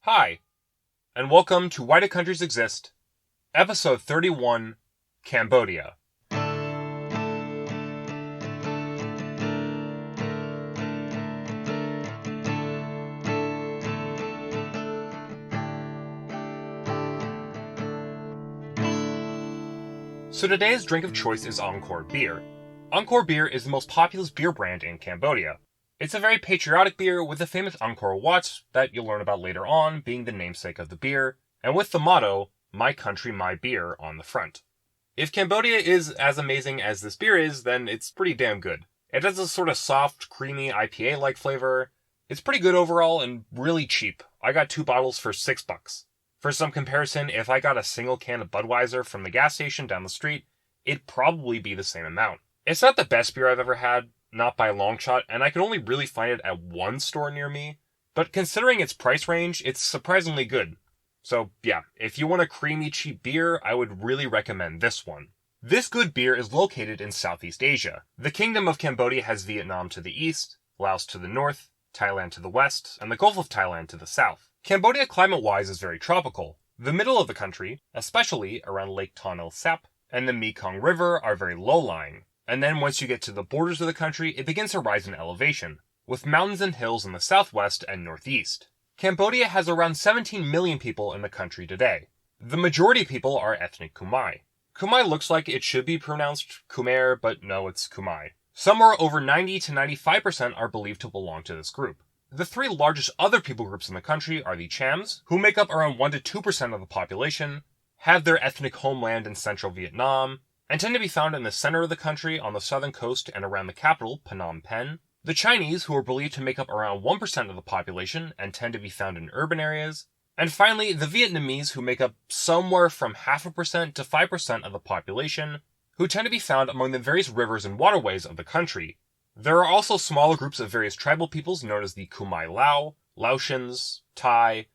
Hi, and welcome to Why Do Countries Exist, Episode 31, Cambodia. So today's drink of choice is Encore beer. Encore beer is the most populous beer brand in Cambodia. It's a very patriotic beer with the famous Angkor Wat that you'll learn about later on being the namesake of the beer, and with the motto, "My country, my beer" on the front. If Cambodia is as amazing as this beer is, then it's pretty damn good. It has a sort of soft, creamy IPA-like flavor. It's pretty good overall and really cheap. I got 2 bottles for $6. For some comparison, if I got a single can of Budweiser from the gas station down the street, it'd probably be the same amount. It's not the best beer I've ever had, not by a long shot, and I can only really find it at one store near me, but considering its price range, it's surprisingly good. So yeah, if you want a creamy, cheap beer, I would really recommend this one. This good beer is located in Southeast Asia. The Kingdom of Cambodia has Vietnam to the east, Laos to the north, Thailand to the west, and the Gulf of Thailand to the south. Cambodia climate-wise is very tropical. The middle of the country, especially around Lake Tonle Sap and the Mekong River, are very low-lying. And then once you get to the borders of the country, it begins to rise in elevation, with mountains and hills in the southwest and northeast. Cambodia has around 17 million people in the country today. The majority of people are ethnic Khmer. Khmer looks like it should be pronounced Khmer, but no, it's Khmer. Somewhere over 90 to 95% are believed to belong to this group. The 3 largest other people groups in the country are the Chams, who make up around 1 to 2% of the population, have their ethnic homeland in central Vietnam, and tend to be found in the center of the country on the southern coast and around the capital, Phnom Penh. The Chinese, who are believed to make up around 1% of the population and tend to be found in urban areas. And finally, the Vietnamese, who make up somewhere from 0.5% to 5% of the population, who tend to be found among the various rivers and waterways of the country. There are also smaller groups of various tribal peoples known as the Khmer Lao, Laotians, Thai,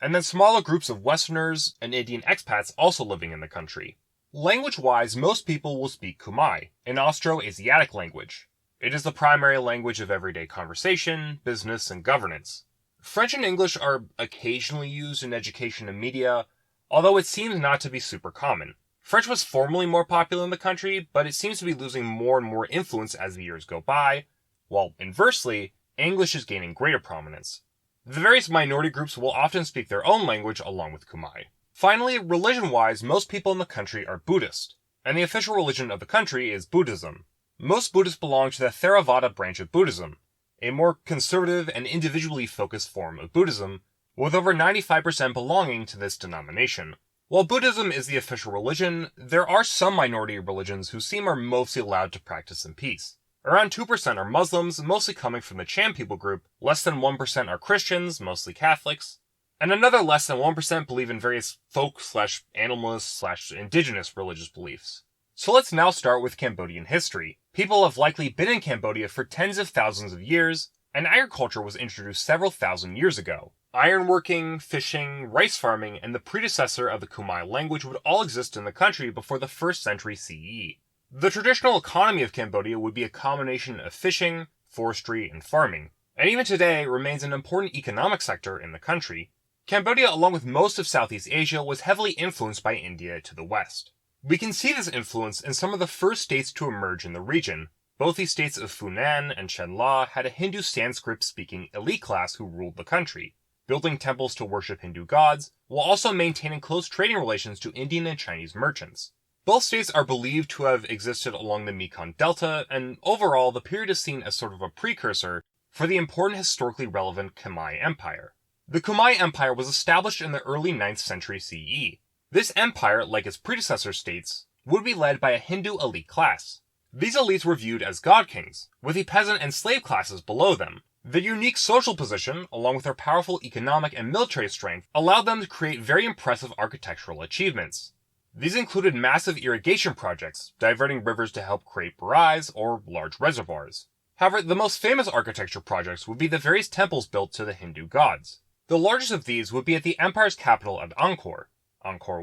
and then smaller groups of Westerners and Indian expats also living in the country. Language-wise, most people will speak Khmer, an Austro-Asiatic language. It is the primary language of everyday conversation, business, and governance. French and English are occasionally used in education and media, although it seems not to be super common. French was formerly more popular in the country, but it seems to be losing more and more influence as the years go by, while inversely, English is gaining greater prominence. The various minority groups will often speak their own language along with Khmer. Finally, religion-wise, most people in the country are Buddhist, and the official religion of the country is Buddhism. Most Buddhists belong to the Theravada branch of Buddhism, a more conservative and individually focused form of Buddhism, with over 95% belonging to this denomination. While Buddhism is the official religion, there are some minority religions who seem are mostly allowed to practice in peace. Around 2% are Muslims, mostly coming from the Cham people group, less than 1% are Christians, mostly Catholics, and another less than 1% believe in various folk/animalist/indigenous religious beliefs. So let's now start with Cambodian history. People have likely been in Cambodia for tens of thousands of years, and agriculture was introduced several thousand years ago. Ironworking, fishing, rice farming, and the predecessor of the Khmer language would all exist in the country before the 1st century CE. The traditional economy of Cambodia would be a combination of fishing, forestry, and farming, and even today remains an important economic sector in the country. Cambodia, along with most of Southeast Asia, was heavily influenced by India to the west. We can see this influence in some of the first states to emerge in the region. Both the states of Funan and Chenla had a Hindu Sanskrit-speaking elite class who ruled the country, building temples to worship Hindu gods, while also maintaining close trading relations to Indian and Chinese merchants. Both states are believed to have existed along the Mekong Delta, and overall the period is seen as sort of a precursor for the important historically relevant Khmer Empire. The Khmer Empire was established in the early 9th century CE. This empire, like its predecessor states, would be led by a Hindu elite class. These elites were viewed as god kings, with the peasant and slave classes below them. Their unique social position, along with their powerful economic and military strength, allowed them to create very impressive architectural achievements. These included massive irrigation projects, diverting rivers to help create barays or large reservoirs. However, the most famous architecture projects would be the various temples built to the Hindu gods. The largest of these would be at the empire's capital at Angkor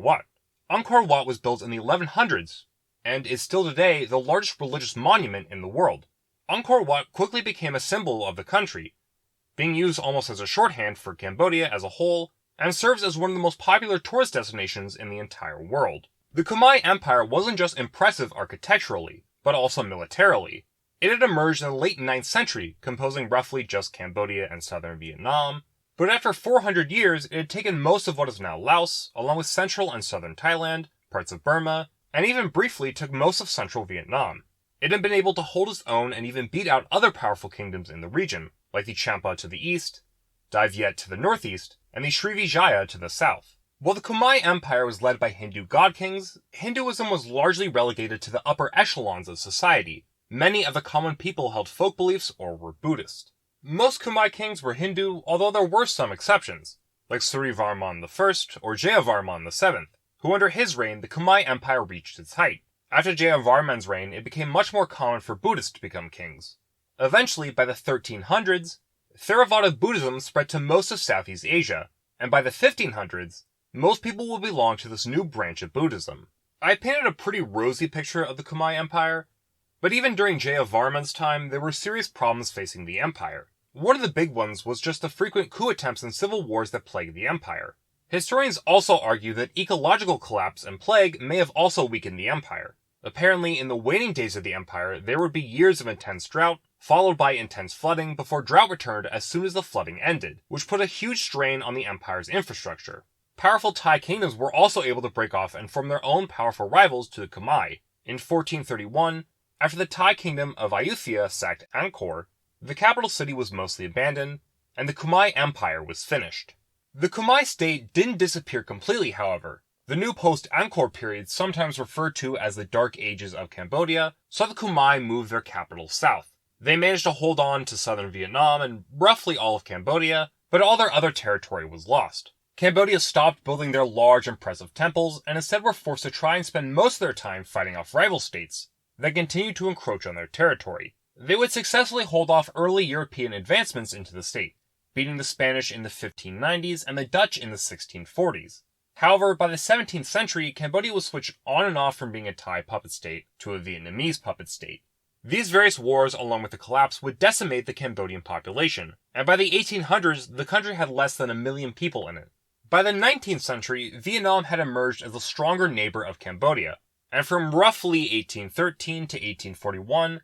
Wat. Angkor Wat was built in the 1100s, and is still today the largest religious monument in the world. Angkor Wat quickly became a symbol of the country, being used almost as a shorthand for Cambodia as a whole, and serves as one of the most popular tourist destinations in the entire world. The Khmer Empire wasn't just impressive architecturally, but also militarily. It had emerged in the late 9th century, composing roughly just Cambodia and southern Vietnam, but after 400 years it had taken most of what is now Laos, along with central and southern Thailand, parts of Burma, and even briefly took most of central Vietnam. It had been able to hold its own and even beat out other powerful kingdoms in the region, like the Champa to the east, Dai Viet to the northeast, and the Srivijaya to the south. While the Khmer Empire was led by Hindu god kings, Hinduism was largely relegated to the upper echelons of society. Many of the common people held folk beliefs or were Buddhist. Most Khmer kings were Hindu, although there were some exceptions, like Suryavarman I or Jayavarman VII, who under his reign the Khmer Empire reached its height. After Jayavarman's reign, it became much more common for Buddhists to become kings. Eventually, by the 1300s, Theravada Buddhism spread to most of Southeast Asia, and by the 1500s, most people will belong to this new branch of Buddhism. I painted a pretty rosy picture of the Khmer Empire, but even during Jayavarman's time, there were serious problems facing the empire. One of the big ones was just the frequent coup attempts and civil wars that plagued the empire. Historians also argue that ecological collapse and plague may have also weakened the empire. Apparently, in the waning days of the empire, there would be years of intense drought, followed by intense flooding before drought returned as soon as the flooding ended, which put a huge strain on the empire's infrastructure. Powerful Thai kingdoms were also able to break off and form their own powerful rivals to the Khmer. In 1431, after the Thai kingdom of Ayutthaya sacked Angkor, the capital city was mostly abandoned, and the Khmer Empire was finished. The Khmer state didn't disappear completely, however. The new post-Angkor period, sometimes referred to as the Dark Ages of Cambodia, saw the Khmer move their capital south. They managed to hold on to southern Vietnam and roughly all of Cambodia, but all their other territory was lost. Cambodia stopped building their large, impressive temples, and instead were forced to try and spend most of their time fighting off rival states that continued to encroach on their territory. They would successfully hold off early European advancements into the state, beating the Spanish in the 1590s and the Dutch in the 1640s. However, by the 17th century, Cambodia was switched on and off from being a Thai puppet state to a Vietnamese puppet state. These various wars, along with the collapse, would decimate the Cambodian population, and by the 1800s, the country had less than 1 million people in it. By the 19th century, Vietnam had emerged as a stronger neighbor of Cambodia, and from roughly 1813 to 1841,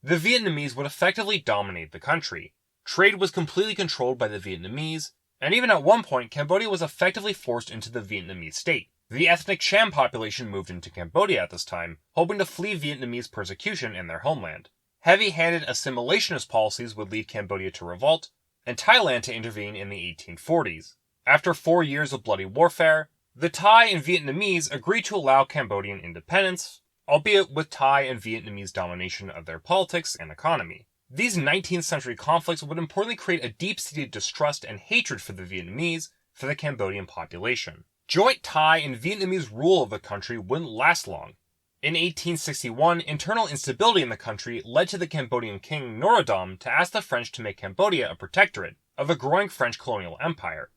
the Vietnamese would effectively dominate the country. Trade was completely controlled by the Vietnamese, and even at one point, Cambodia was effectively forced into the Vietnamese state. The ethnic Cham population moved into Cambodia at this time, hoping to flee Vietnamese persecution in their homeland. Heavy-handed assimilationist policies would lead Cambodia to revolt, and Thailand to intervene in the 1840s. After 4 years of bloody warfare, the Thai and Vietnamese agreed to allow Cambodian independence, albeit with Thai and Vietnamese domination of their politics and economy. These 19th century conflicts would importantly create a deep-seated distrust and hatred for the Vietnamese for the Cambodian population. Joint Thai and Vietnamese rule of the country wouldn't last long. In 1861, internal instability in the country led to the Cambodian king Norodom to ask the French to make Cambodia a protectorate of a growing French colonial empire.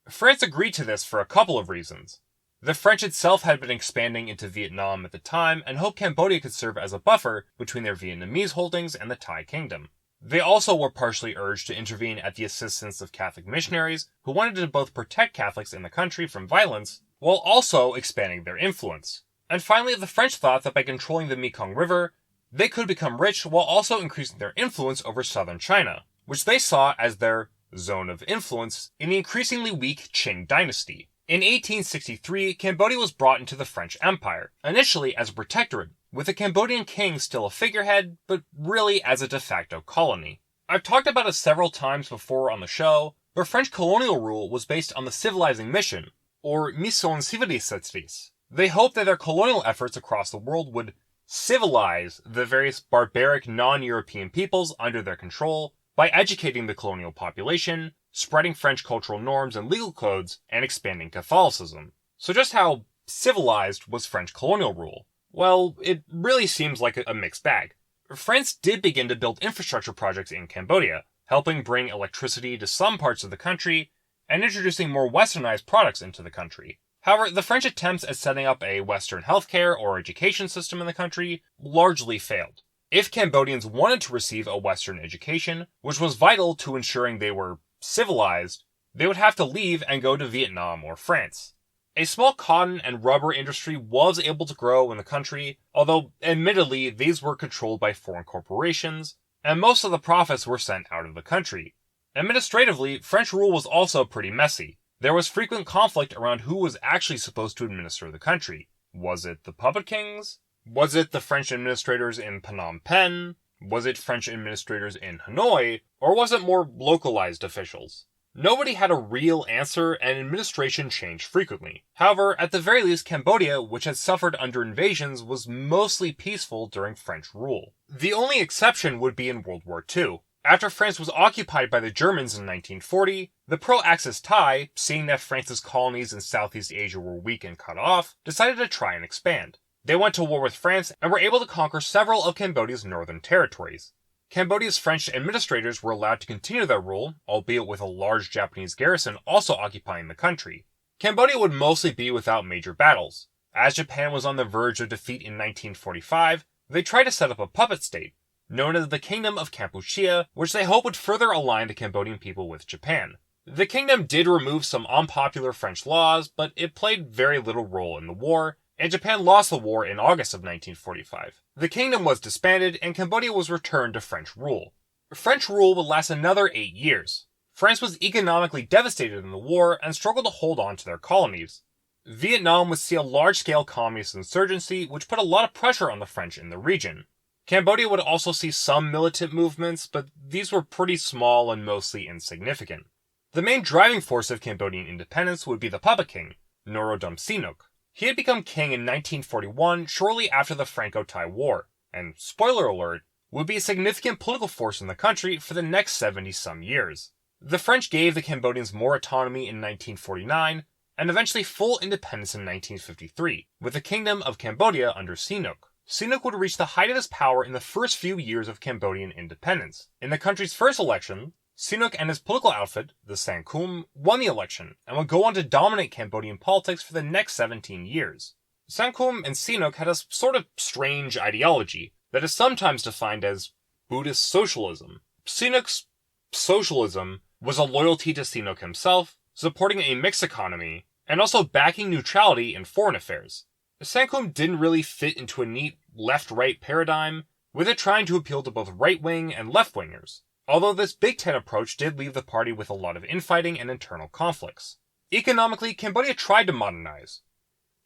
France agreed to this for a couple of reasons. The French itself had been expanding into Vietnam at the time and hoped Cambodia could serve as a buffer between their Vietnamese holdings and the Thai kingdom. They also were partially urged to intervene at the assistance of Catholic missionaries who wanted to both protect Catholics in the country from violence while also expanding their influence. And finally, the French thought that by controlling the Mekong River, they could become rich while also increasing their influence over southern China, which they saw as their zone of influence in the increasingly weak Qing dynasty. In 1863, Cambodia was brought into the French Empire, initially as a protectorate, with the Cambodian king still a figurehead, but really as a de facto colony. I've talked about it several times before on the show, but French colonial rule was based on the civilizing mission, or mission civilisatrice. They hoped that their colonial efforts across the world would civilize the various barbaric non-European peoples under their control by educating the colonial population, spreading French cultural norms and legal codes, and expanding Catholicism. So just how civilized was French colonial rule? Well, it really seems like a mixed bag. France did begin to build infrastructure projects in Cambodia, helping bring electricity to some parts of the country, and introducing more westernized products into the country. However, the French attempts at setting up a Western healthcare or education system in the country largely failed. If Cambodians wanted to receive a Western education, which was vital to ensuring they were civilized, they would have to leave and go to Vietnam or France. A small cotton and rubber industry was able to grow in the country, although admittedly these were controlled by foreign corporations, and most of the profits were sent out of the country. Administratively, French rule was also pretty messy. There was frequent conflict around who was actually supposed to administer the country. Was it the puppet kings? Was it the French administrators in Phnom Penh? Was it French administrators in Hanoi? Or was it more localized officials? Nobody had a real answer, and administration changed frequently. However, at the very least, Cambodia, which had suffered under invasions, was mostly peaceful during French rule. The only exception would be in World War II. After France was occupied by the Germans in 1940, the pro-Axis Thai, seeing that France's colonies in Southeast Asia were weak and cut off, decided to try and expand. They went to war with France and were able to conquer several of Cambodia's northern territories. Cambodia's French administrators were allowed to continue their rule, albeit with a large Japanese garrison also occupying the country. Cambodia would mostly be without major battles. As Japan was on the verge of defeat in 1945, they tried to set up a puppet state, known as the Kingdom of Kampuchea, which they hoped would further align the Cambodian people with Japan. The kingdom did remove some unpopular French laws, but it played very little role in the war, and Japan lost the war in August of 1945. The kingdom was disbanded, and Cambodia was returned to French rule. French rule would last another 8 years. France was economically devastated in the war and struggled to hold on to their colonies. Vietnam would see a large-scale communist insurgency, which put a lot of pressure on the French in the region. Cambodia would also see some militant movements, but these were pretty small and mostly insignificant. The main driving force of Cambodian independence would be the puppet king, Norodom Sihanouk. He had become king in 1941, shortly after the Franco-Thai War, and, spoiler alert, would be a significant political force in the country for the next 70-some years. The French gave the Cambodians more autonomy in 1949, and eventually full independence in 1953, with the Kingdom of Cambodia under Sihanouk. Sihanouk would reach the height of his power in the first few years of Cambodian independence. In the country's first election, Sihanouk and his political outfit, the Sankum, won the election, and would go on to dominate Cambodian politics for the next 17 years. Sankum and Sihanouk had a sort of strange ideology that is sometimes defined as Buddhist socialism. Sihanouk's socialism was a loyalty to Sihanouk himself, supporting a mixed economy, and also backing neutrality in foreign affairs. Sankum didn't really fit into a neat left-right paradigm, with it trying to appeal to both right-wing and left-wingers, although this Big Tent approach did leave the party with a lot of infighting and internal conflicts. Economically, Cambodia tried to modernize,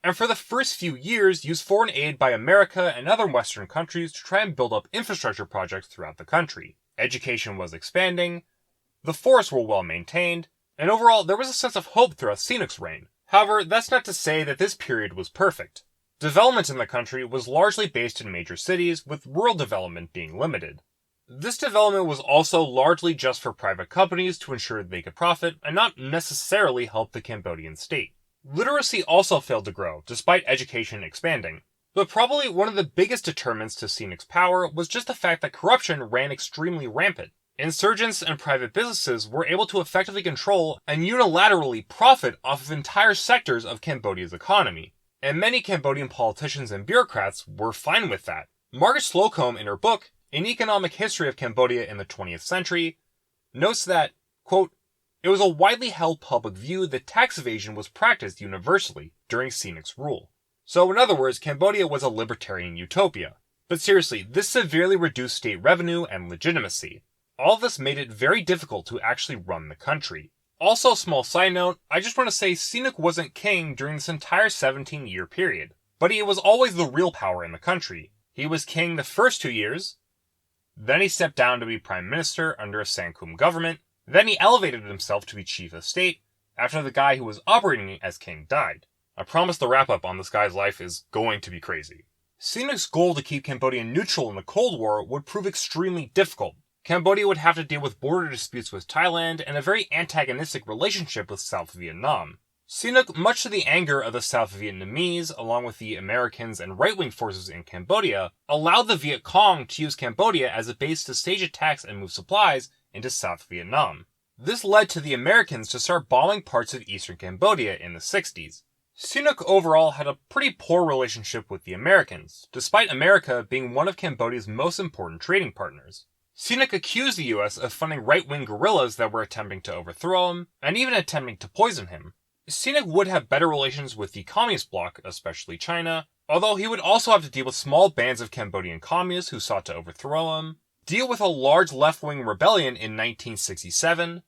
and for the first few years used foreign aid by America and other Western countries to try and build up infrastructure projects throughout the country. Education was expanding, the forests were well maintained, and overall there was a sense of hope throughout Sihanouk's reign. However, that's not to say that this period was perfect. Development in the country was largely based in major cities, with rural development being limited. This development was also largely just for private companies to ensure they could profit, and not necessarily help the Cambodian state. Literacy also failed to grow, despite education expanding. But probably one of the biggest determinants to Sihanouk's power was just the fact that corruption ran extremely rampant. Insurgents and private businesses were able to effectively control and unilaterally profit off of entire sectors of Cambodia's economy. And many Cambodian politicians and bureaucrats were fine with that. Margaret Slocum, in her book, An Economic History of Cambodia in the 20th Century, notes that, quote, it was a widely held public view that tax evasion was practiced universally during Sihanouk's rule. So in other words, Cambodia was a libertarian utopia. But seriously, this severely reduced state revenue and legitimacy. All of this made it very difficult to actually run the country. Also, small side note, I just want to say Sihanouk wasn't king during this entire 17-year period, but he was always the real power in the country. He was king the first 2 years, then he stepped down to be prime minister under a Sankum government, then he elevated himself to be chief of state after the guy who was operating as king died. I promise the wrap-up on this guy's life is going to be crazy. Sihanouk's goal to keep Cambodia neutral in the Cold War would prove extremely difficult. Cambodia would have to deal with border disputes with Thailand and a very antagonistic relationship with South Vietnam. Sihanouk, much to the anger of the South Vietnamese, along with the Americans and right-wing forces in Cambodia, allowed the Viet Cong to use Cambodia as a base to stage attacks and move supplies into South Vietnam. This led to the Americans to start bombing parts of eastern Cambodia in the 60s. Sihanouk overall had a pretty poor relationship with the Americans, despite America being one of Cambodia's most important trading partners. Sihanouk accused the US of funding right-wing guerrillas that were attempting to overthrow him, and even attempting to poison him. Sihanouk would have better relations with the communist bloc, especially China, although he would also have to deal with small bands of Cambodian communists who sought to overthrow him, deal with a large left-wing rebellion in 1967,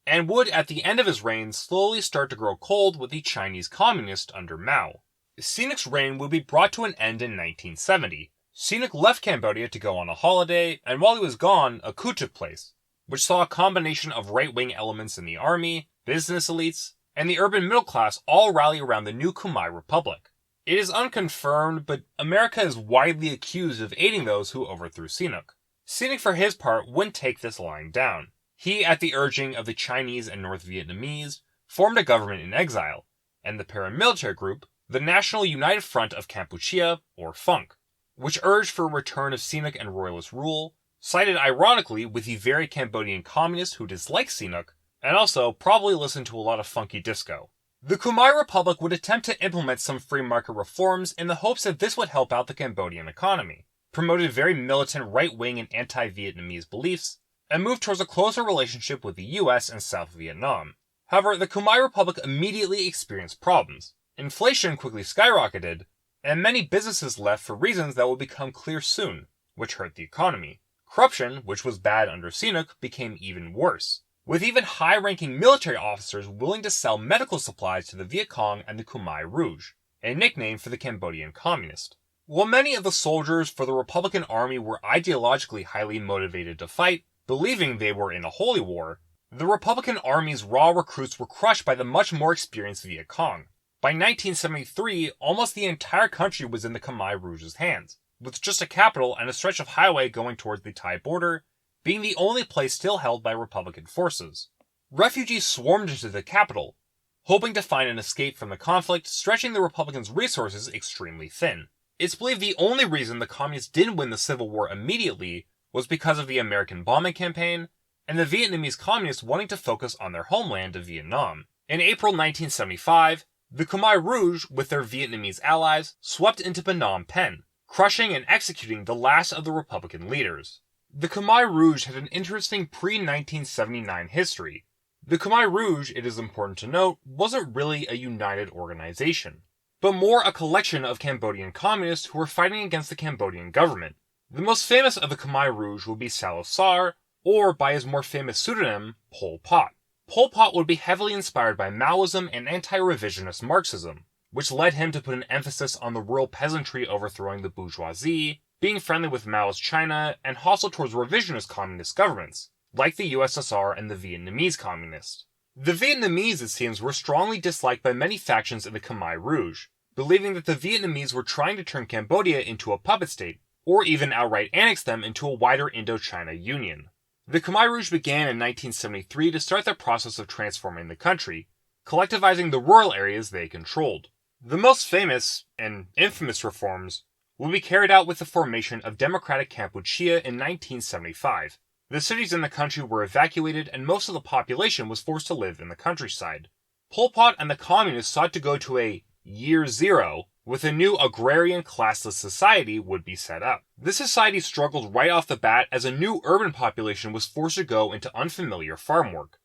and would, at the end of his reign, slowly start to grow cold with the Chinese communists under Mao. Sihanouk's reign would be brought to an end in 1970. Sihanouk left Cambodia to go on a holiday, and while he was gone, a coup took place, which saw a combination of right-wing elements in the army, business elites, and the urban middle class all rally around the new Khmer Republic. It is unconfirmed, but America is widely accused of aiding those who overthrew Sihanouk. Sihanouk, for his part, wouldn't take this lying down. He, at the urging of the Chinese and North Vietnamese, formed a government in exile, and the paramilitary group, the National United Front of Kampuchea, or FUNK, which urged for a return of Sihanouk and royalist rule, sided ironically with the very Cambodian communists who disliked Sihanouk, and also probably listened to a lot of funky disco. The Khmer Republic would attempt to implement some free market reforms in the hopes that this would help out the Cambodian economy, promoted very militant right-wing and anti-Vietnamese beliefs, and moved towards a closer relationship with the US and South Vietnam. However, the Khmer Republic immediately experienced problems. Inflation quickly skyrocketed, and many businesses left for reasons that will become clear soon, which hurt the economy. Corruption, which was bad under Sihanouk, became even worse, with even high-ranking military officers willing to sell medical supplies to the Viet Cong and the Khmer Rouge, a nickname for the Cambodian communist. While many of the soldiers for the Republican Army were ideologically highly motivated to fight, believing they were in a holy war, the Republican Army's raw recruits were crushed by the much more experienced Viet Cong. By 1973, almost the entire country was in the Khmer Rouge's hands, with just a capital and a stretch of highway going towards the Thai border being the only place still held by Republican forces. Refugees swarmed into the capital, hoping to find an escape from the conflict, stretching the Republicans' resources extremely thin. It's believed the only reason the communists didn't win the Civil War immediately was because of the American bombing campaign, and the Vietnamese communists wanting to focus on their homeland of Vietnam. In April 1975, the Khmer Rouge, with their Vietnamese allies, swept into Phnom Penh, crushing and executing the last of the Republican leaders. The Khmer Rouge had an interesting pre-1979 history. The Khmer Rouge, it is important to note, wasn't really a united organization, but more a collection of Cambodian communists who were fighting against the Cambodian government. The most famous of the Khmer Rouge would be Salo Sar, or by his more famous pseudonym, Pol Pot. Pol Pot would be heavily inspired by Maoism and anti-revisionist Marxism, which led him to put an emphasis on the rural peasantry overthrowing the bourgeoisie, being friendly with Maoist China, and hostile towards revisionist communist governments, like the USSR and the Vietnamese communists. The Vietnamese, it seems, were strongly disliked by many factions in the Khmer Rouge, believing that the Vietnamese were trying to turn Cambodia into a puppet state, or even outright annex them into a wider Indochina union. The Khmer Rouge began in 1973 to start the process of transforming the country, collectivizing the rural areas they controlled. The most famous, and infamous reforms, will be carried out with the formation of Democratic Kampuchea in 1975. The cities in the country were evacuated and most of the population was forced to live in the countryside. Pol Pot and the communists sought to go to a Year Zero, with a new agrarian classless society would be set up. This society struggled right off the bat as a new urban population was forced to go into unfamiliar farm work.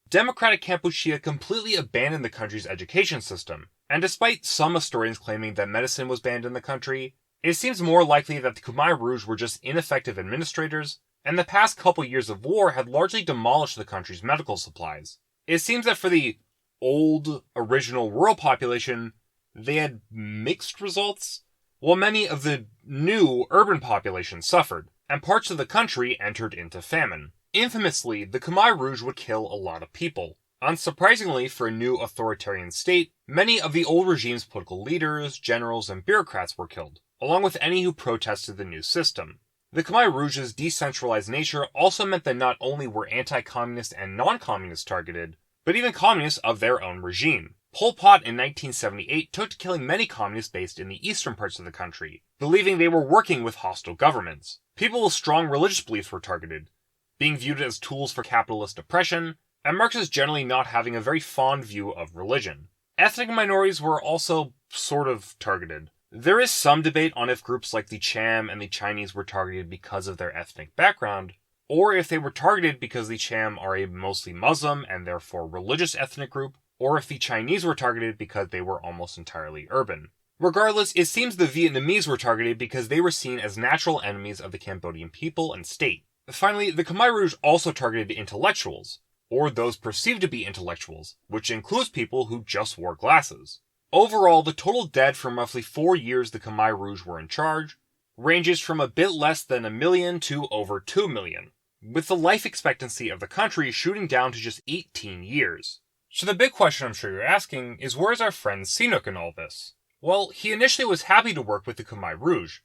Democratic Kampuchea completely abandoned the country's education system, and despite some historians claiming that medicine was banned in the country, it seems more likely that the Khmer Rouge were just ineffective administrators, and the past couple years of war had largely demolished the country's medical supplies. It seems that for the old, original rural population, they had mixed results, while many of the new urban population suffered, and parts of the country entered into famine. Infamously, the Khmer Rouge would kill a lot of people. Unsurprisingly, for a new authoritarian state, many of the old regime's political leaders, generals, and bureaucrats were killed, along with any who protested the new system. The Khmer Rouge's decentralized nature also meant that not only were anti-communist and non-communists targeted, but even communists of their own regime. Pol Pot in 1978 took to killing many communists based in the eastern parts of the country, believing they were working with hostile governments. People with strong religious beliefs were targeted, being viewed as tools for capitalist oppression, and Marxists generally not having a very fond view of religion. Ethnic minorities were also sort of targeted. There is some debate on if groups like the Cham and the Chinese were targeted because of their ethnic background, or if they were targeted because the Cham are a mostly Muslim and therefore religious ethnic group, or if the Chinese were targeted because they were almost entirely urban. Regardless, it seems the Vietnamese were targeted because they were seen as natural enemies of the Cambodian people and state. Finally, the Khmer Rouge also targeted intellectuals, or those perceived to be intellectuals, which includes people who just wore glasses. Overall, the total dead from roughly 4 years the Khmer Rouge were in charge ranges from a bit less than 1 million to over 2 million, with the life expectancy of the country shooting down to just 18 years. So the big question I'm sure you're asking is, where's our friend Sihanouk in all this? Well, he initially was happy to work with the Khmer Rouge,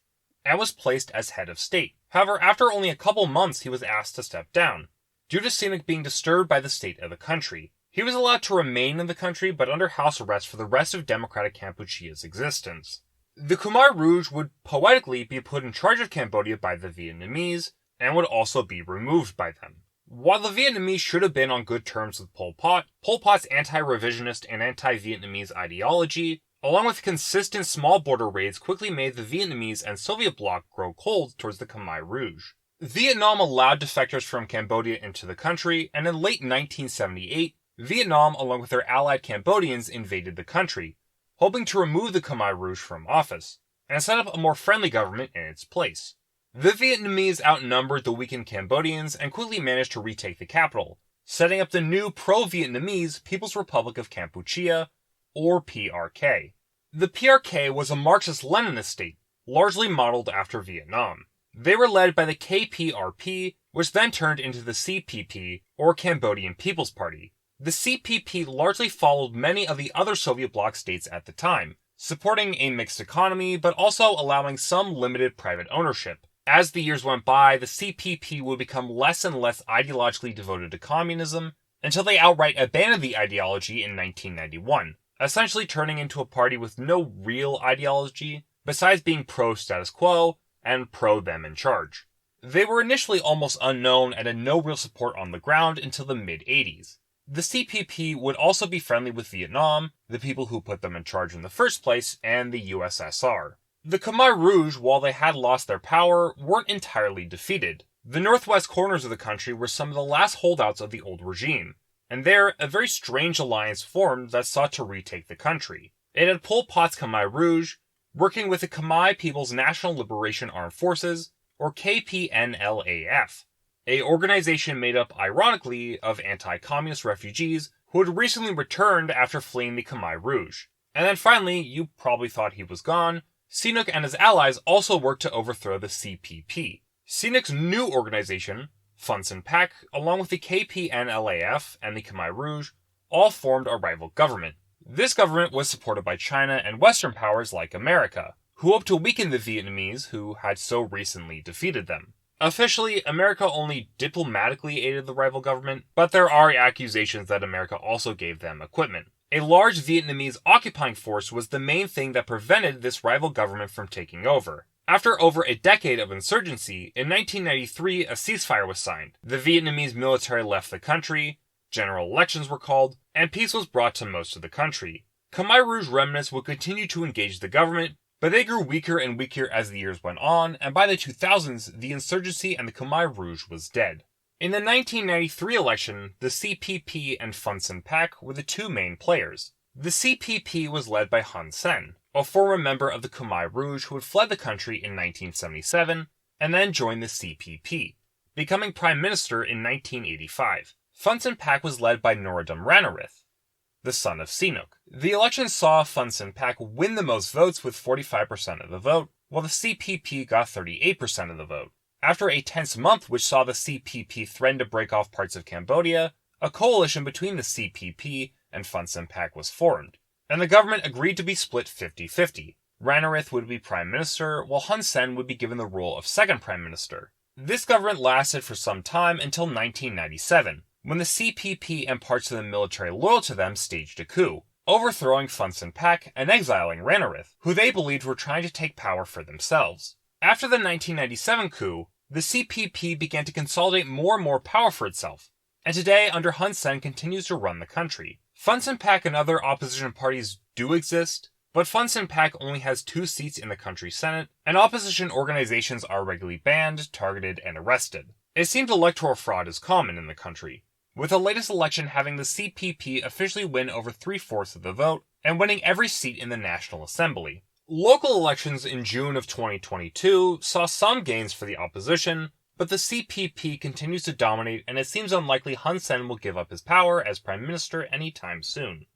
and was placed as head of state. However, after only a couple months he was asked to step down, due to Sihanouk being disturbed by the state of the country. He was allowed to remain in the country, but under house arrest for the rest of democratic Kampuchea's existence. The Khmer Rouge would poetically be put in charge of Cambodia by the Vietnamese, and would also be removed by them. While the Vietnamese should have been on good terms with Pol Pot, Pol Pot's anti-revisionist and anti-Vietnamese ideology, along with consistent small border raids, quickly made the Vietnamese and Soviet bloc grow cold towards the Khmer Rouge. Vietnam allowed defectors from Cambodia into the country, and in late 1978, Vietnam, along with their allied Cambodians, invaded the country, hoping to remove the Khmer Rouge from office, and set up a more friendly government in its place. The Vietnamese outnumbered the weakened Cambodians and quickly managed to retake the capital, setting up the new pro-Vietnamese People's Republic of Kampuchea, or PRK. The PRK was a Marxist-Leninist state, largely modeled after Vietnam. They were led by the KPRP, which then turned into the CPP, or Cambodian People's Party. The CPP largely followed many of the other Soviet bloc states at the time, supporting a mixed economy, but also allowing some limited private ownership. As the years went by, the CPP would become less and less ideologically devoted to communism, until they outright abandoned the ideology in 1991. Essentially turning into a party with no real ideology, besides being pro-status quo and pro-them in charge. They were initially almost unknown and had no real support on the ground until the mid-80s. The CPP would also be friendly with Vietnam, the people who put them in charge in the first place, and the USSR. The Khmer Rouge, while they had lost their power, weren't entirely defeated. The northwest corners of the country were some of the last holdouts of the old regime, and there, a very strange alliance formed that sought to retake the country. It had Pol Pot's Khmer Rouge, working with the Khmer People's National Liberation Armed Forces, or KPNLAF, a organization made up, ironically, of anti-communist refugees who had recently returned after fleeing the Khmer Rouge. And then finally, you probably thought he was gone, Sihanouk and his allies also worked to overthrow the CPP. Sihanouk's new organization, Phun Sen Pak, along with the KPNLAF and the Khmer Rouge, all formed a rival government. This government was supported by China and Western powers like America, who hoped to weaken the Vietnamese who had so recently defeated them. Officially, America only diplomatically aided the rival government, but there are accusations that America also gave them equipment. A large Vietnamese occupying force was the main thing that prevented this rival government from taking over. After over a decade of insurgency, in 1993 a ceasefire was signed. The Vietnamese military left the country, general elections were called, and peace was brought to most of the country. Khmer Rouge remnants would continue to engage the government, but they grew weaker and weaker as the years went on, and by the 2000s, the insurgency and the Khmer Rouge was dead. In the 1993 election, the CPP and Phun Sen Pak were the two main players. The CPP was led by Hun Sen, a former member of the Khmer Rouge who had fled the country in 1977, and then joined the CPP, becoming Prime Minister in 1985. Phun Sen Pak was led by Norodom Ranariddh, the son of Sihanouk. The election saw Phun Sen Pak win the most votes with 45% of the vote, while the CPP got 38% of the vote. After a tense month which saw the CPP threaten to break off parts of Cambodia, a coalition between the CPP and Phun Sen Pak was formed, and the government agreed to be split 50-50. Ranariddh would be Prime Minister, while Hun Sen would be given the role of second Prime Minister. This government lasted for some time until 1997, when the CPP and parts of the military loyal to them staged a coup, overthrowing Phun Sen Pak and exiling Ranariddh, who they believed were trying to take power for themselves. After the 1997 coup, the CPP began to consolidate more and more power for itself, and today under Hun Sen continues to run the country. Phun Sen Pak and other opposition parties do exist, but Phun Sen Pak only has 2 seats in the country's Senate, and opposition organizations are regularly banned, targeted, and arrested. It seems electoral fraud is common in the country, with the latest election having the CPP officially win over 3/4 of the vote and winning every seat in the National Assembly. Local elections in June of 2022 saw some gains for the opposition, but the CPP continues to dominate, and it seems unlikely Hun Sen will give up his power as Prime Minister anytime soon.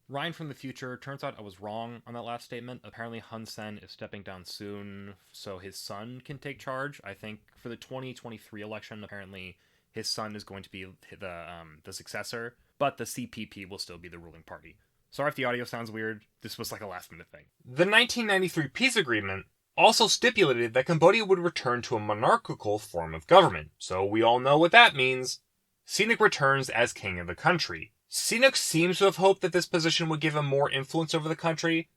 Ryan from the future, turns out I was wrong on that last statement. Apparently Hun Sen is stepping down soon so his son can take charge. I think for the 2023 election, apparently his son is going to be the successor, but the CPP will still be the ruling party. Sorry if the audio sounds weird, this was like a last minute thing. The 1993 peace agreement also stipulated that Cambodia would return to a monarchical form of government, so we all know what that means. Sihanouk returns as king of the country. Sihanouk seems to have hoped that this position would give him more influence over the country,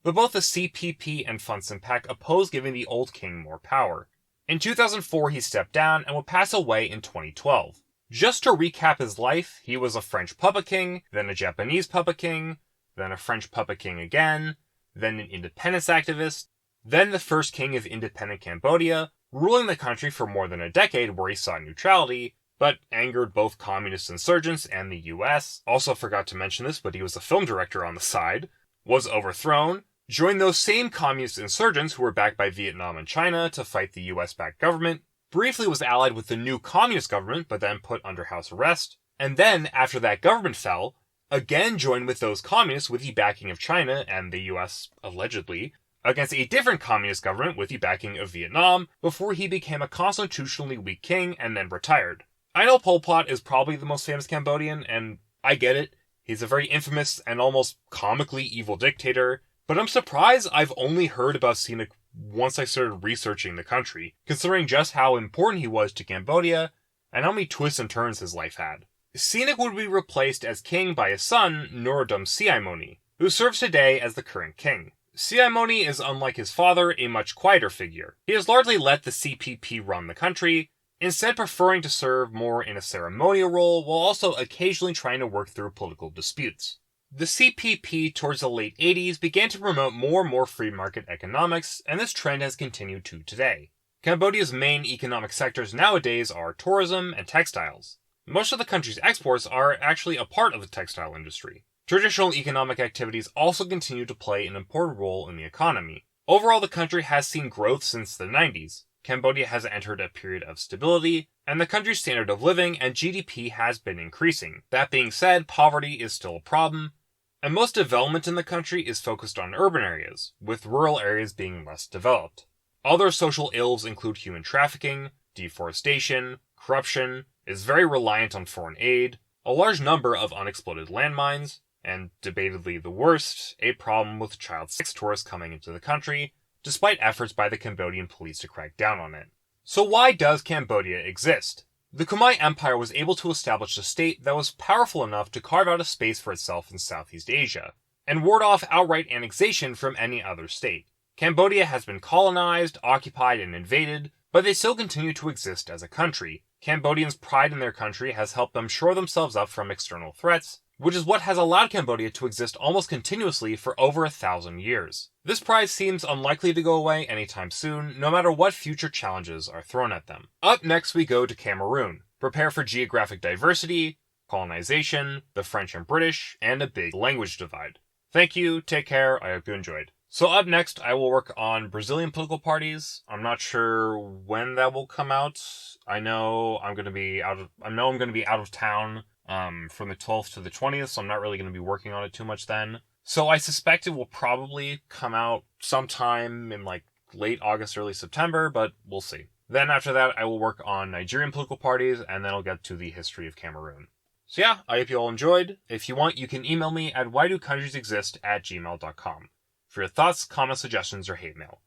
but both the CPP and Fun Sin Pak oppose giving the old king more power. In 2004 he stepped down and would pass away in 2012. Just to recap his life, he was a French puppet king, then a Japanese puppet king, then a French puppet king again, then an independence activist, then the first king of independent Cambodia, ruling the country for more than a decade where he sought neutrality, but angered both communist insurgents and the US, also forgot to mention this, but he was a film director on the side, was overthrown, joined those same communist insurgents who were backed by Vietnam and China to fight the US-backed government, briefly was allied with the new communist government but then put under house arrest, and then, after that government fell, again joined with those communists with the backing of China and the US, allegedly, against a different communist government with the backing of Vietnam before he became a constitutionally weak king and then retired. I know Pol Pot is probably the most famous Cambodian, and I get it. He's a very infamous and almost comically evil dictator, but I'm surprised I've only heard about Sihanouk once I started researching the country, considering just how important he was to Cambodia and how many twists and turns his life had. Sihanouk would be replaced as king by his son, Norodom Sihamoni, who serves today as the current king. Sihamoni is, unlike his father, a much quieter figure. He has largely let the CPP run the country, instead preferring to serve more in a ceremonial role while also occasionally trying to work through political disputes. The CPP towards the late 80s began to promote more and more free market economics, and this trend has continued to today. Cambodia's main economic sectors nowadays are tourism and textiles. Most of the country's exports are actually a part of the textile industry. Traditional economic activities also continue to play an important role in the economy. Overall, the country has seen growth since the 90s. Cambodia has entered a period of stability, and the country's standard of living and GDP has been increasing. That being said, poverty is still a problem, and most development in the country is focused on urban areas, with rural areas being less developed. Other social ills include human trafficking, deforestation, corruption, is very reliant on foreign aid, a large number of unexploded landmines, and, debatedly the worst, a problem with child sex tourists coming into the country, despite efforts by the Cambodian police to crack down on it. So why does Cambodia exist? The Khmer Empire was able to establish a state that was powerful enough to carve out a space for itself in Southeast Asia, and ward off outright annexation from any other state. Cambodia has been colonized, occupied, and invaded, but they still continue to exist as a country. Cambodians' pride in their country has helped them shore themselves up from external threats, which is what has allowed Cambodia to exist almost continuously for over 1,000 years. This pride seems unlikely to go away anytime soon, no matter what future challenges are thrown at them. Up next we go to Cameroon. Prepare for geographic diversity, colonization, the French and British, and a big language divide. Thank you, take care, I hope you enjoyed. So up next, I will work on Brazilian political parties. I'm not sure when that will come out. I know I'm going to be out of town from the 12th to the 20th, so I'm not really going to be working on it too much then. So I suspect it will probably come out sometime in like late August, early September, but we'll see. Then after that, I will work on Nigerian political parties, and then I'll get to the history of Cameroon. So yeah, I hope you all enjoyed. If you want, you can email me at whydocountries.exist@gmail.com for your thoughts, comments, suggestions, or hate mail.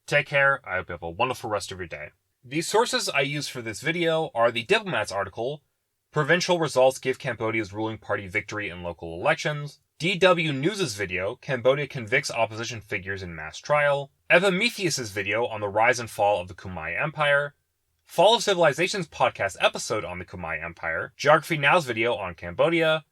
Take care, I hope you have a wonderful rest of your day. The sources I use for this video are the Diplomat's article, Provincial Results Give Cambodia's Ruling Party Victory in Local Elections, DW News' video, Cambodia Convicts Opposition Figures in Mass Trial, Epimetheus' video on the rise and fall of the Khmer Empire, Fall of Civilizations podcast episode on the Khmer Empire, Geography Now's video on Cambodia,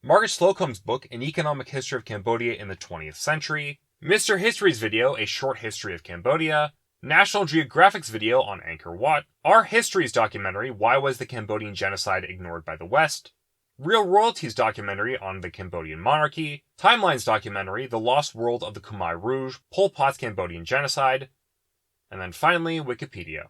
Margaret Slocum's book, An Economic History of Cambodia in the 20th Century, Mr. History's video, A Short History of Cambodia, National Geographic's video on Angkor Wat, Our History's documentary Why Was the Cambodian Genocide Ignored by the West, Real Royalty's documentary on the Cambodian monarchy, Timeline's documentary The Lost World of the Khmer Rouge, Pol Pot's Cambodian Genocide, and then finally Wikipedia.